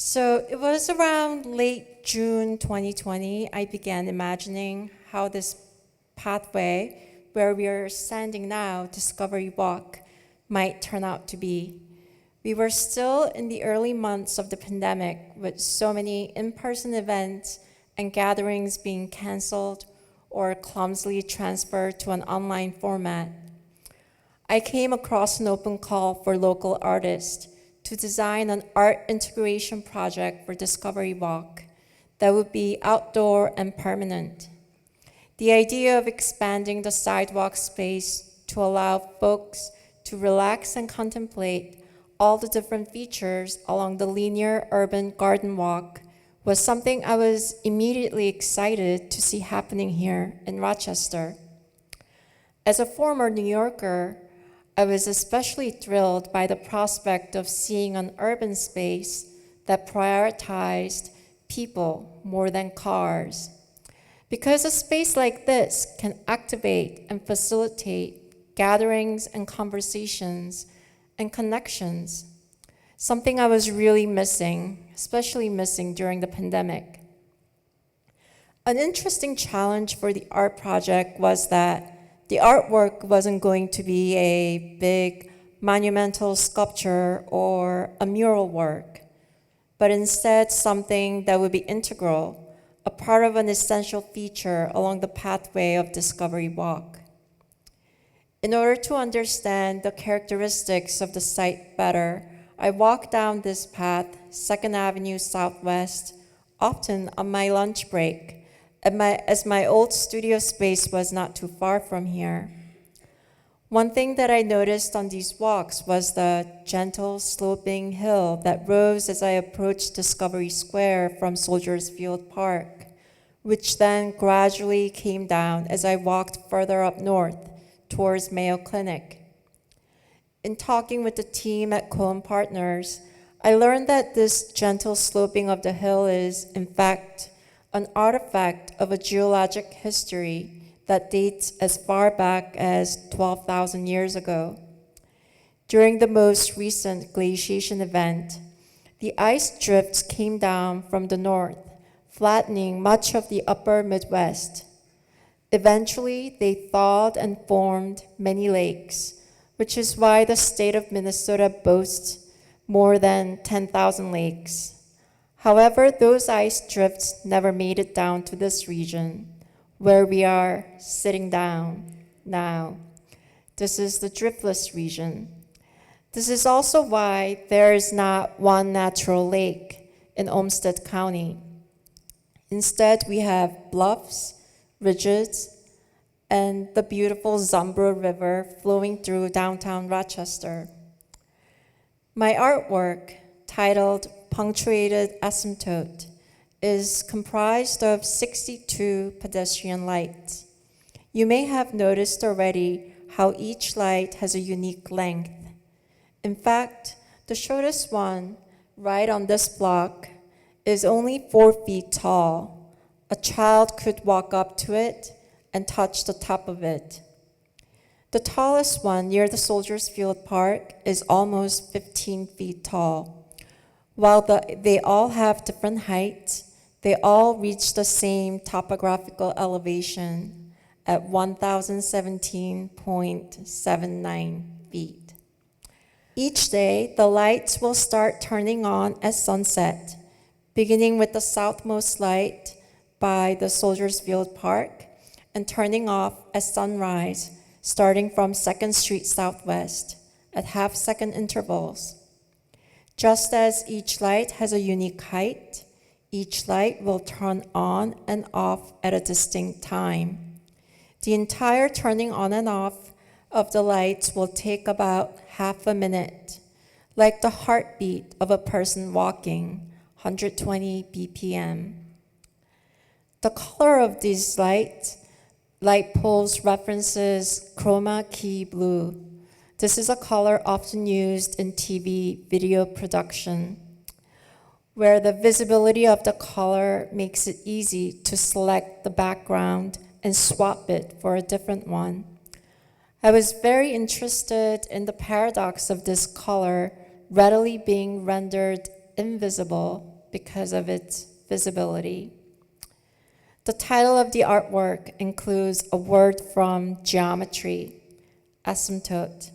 So it was around late June 2020, I began imagining how this pathway where we are standing now, Discovery Walk, might turn out to be. We were still in the early months of the pandemic with so many in-person events and gatherings being canceled or clumsily transferred to an online format. I came across an open call for local artists to design an art integration project for Discovery Walk that would be outdoor and permanent. The idea of expanding the sidewalk space to allow folks to relax and contemplate all the different features along the linear urban garden walk was something I was immediately excited to see happening here in Rochester. As a former New Yorker, I was especially thrilled by the prospect of seeing an urban space that prioritized people more than cars. Because a space like this can activate and facilitate gatherings and conversations and connections, something I was really missing, especially missing during the pandemic. An interesting challenge for the art project was that the artwork wasn't going to be a big monumental sculpture or a mural work, but instead something that would be integral, a part of an essential feature along the pathway of Discovery Walk. In order to understand the characteristics of the site better, I walked down this path, 2nd Avenue Southwest, often on my lunch break, as my old studio space was not too far from here. One thing that I noticed on these walks was the gentle sloping hill that rose as I approached Discovery Square from Soldiers Field Park, which then gradually came down as I walked further up north towards Mayo Clinic. In talking with the team at Cohen Partners, I learned that this gentle sloping of the hill is, in fact, an artifact of a geologic history that dates as far back as 12,000 years ago. During the most recent glaciation event, the ice drifts came down from the north, flattening much of the upper Midwest. Eventually, they thawed and formed many lakes, which is why the state of Minnesota boasts more than 10,000 lakes. However, those ice drifts never made it down to this region, where we are sitting down now. This is the driftless region. This is also why there is not one natural lake in Olmsted County. Instead, we have bluffs, ridges, and the beautiful Zumbro River flowing through downtown Rochester. My artwork, titled Punctuated Asymptote, is comprised of 62 pedestrian lights. You may have noticed already how each light has a unique length. In fact, the shortest one, right on this block, is only 4 feet tall. A child could walk up to it and touch the top of it. The tallest one, near the Soldiers Field Park, is almost 15 feet tall. While they all have different heights, they all reach the same topographical elevation at 1,017.79 feet. Each day, the lights will start turning on at sunset, beginning with the southmost light by the Soldiers Field Park and turning off at sunrise, starting from 2nd Street Southwest at half-second intervals. Just as each light has a unique height, each light will turn on and off at a distinct time. The entire turning on and off of the lights will take about half a minute, like the heartbeat of a person walking, 120 BPM. The color of these light poles references chroma key blue. This is a color often used in TV video production, where the visibility of the color makes it easy to select the background and swap it for a different one. I was very interested in the paradox of this color readily being rendered invisible because of its visibility. The title of the artwork includes a word from geometry, asymptote.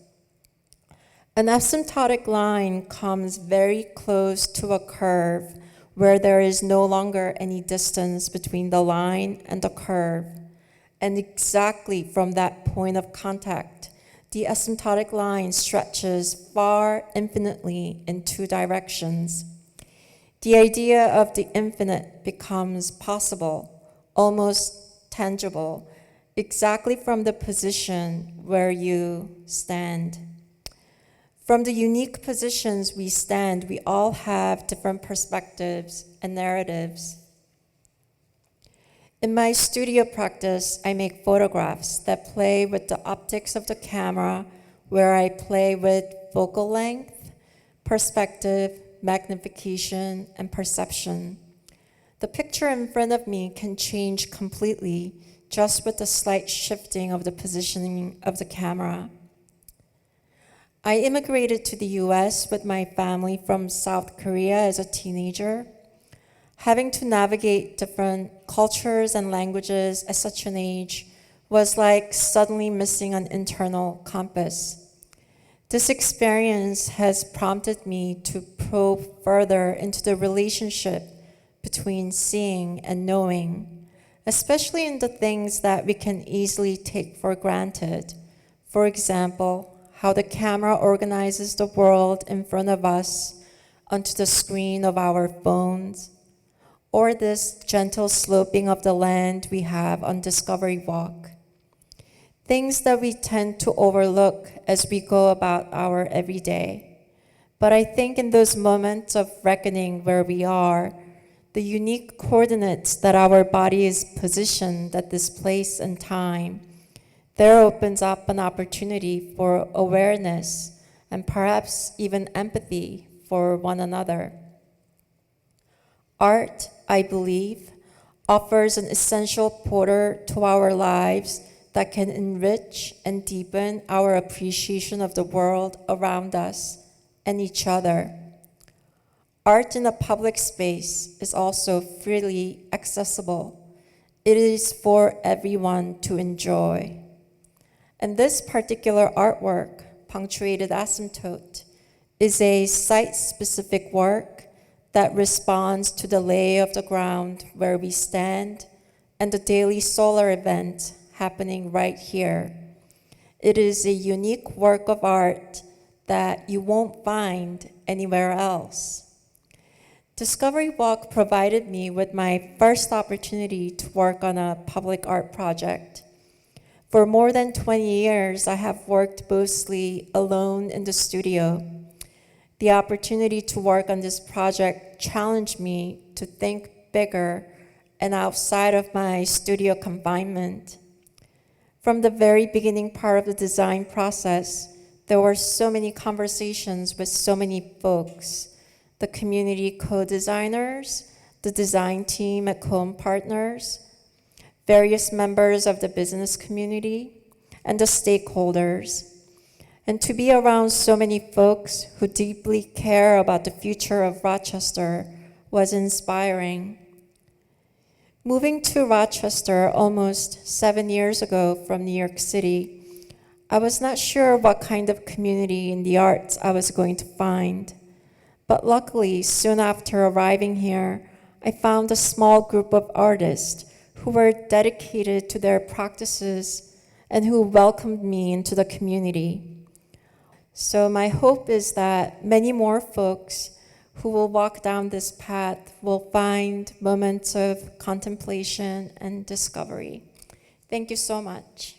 An asymptotic line comes very close to a curve where there is no longer any distance between the line and the curve. And exactly from that point of contact, the asymptotic line stretches far infinitely in two directions. The idea of the infinite becomes possible, almost tangible, exactly from the position where you stand. From the unique positions we stand, we all have different perspectives and narratives. In my studio practice, I make photographs that play with the optics of the camera, where I play with focal length, perspective, magnification, and perception. The picture in front of me can change completely just with the slight shifting of the positioning of the camera. I immigrated to the US with my family from South Korea as a teenager. Having to navigate different cultures and languages at such an age was like suddenly missing an internal compass. This experience has prompted me to probe further into the relationship between seeing and knowing, especially in the things that we can easily take for granted. For example, how the camera organizes the world in front of us onto the screen of our phones, or this gentle sloping of the land we have on Discovery Walk. Things that we tend to overlook as we go about our everyday. But I think in those moments of reckoning where we are, the unique coordinates that our body is positioned at this place and time, there opens up an opportunity for awareness and perhaps even empathy for one another. Art, I believe, offers an essential portal to our lives that can enrich and deepen our appreciation of the world around us and each other. Art in a public space is also freely accessible. It is for everyone to enjoy. And this particular artwork, Punctuated Asymptote, is a site-specific work that responds to the lay of the ground where we stand and the daily solar event happening right here. It is a unique work of art that you won't find anywhere else. Discovery Walk provided me with my first opportunity to work on a public art project. For more than 20 years, I have worked mostly alone in the studio. The opportunity to work on this project challenged me to think bigger and outside of my studio confinement. From the very beginning part of the design process, there were so many conversations with so many folks, the community co-designers, the design team at Cohen Partners, various members of the business community, and the stakeholders. And to be around so many folks who deeply care about the future of Rochester was inspiring. Moving to Rochester almost 7 years ago from New York City, I was not sure what kind of community in the arts I was going to find. But luckily, soon after arriving here, I found a small group of artists who were dedicated to their practices and who welcomed me into the community. So my hope is that many more folks who will walk down this path will find moments of contemplation and discovery. Thank you so much.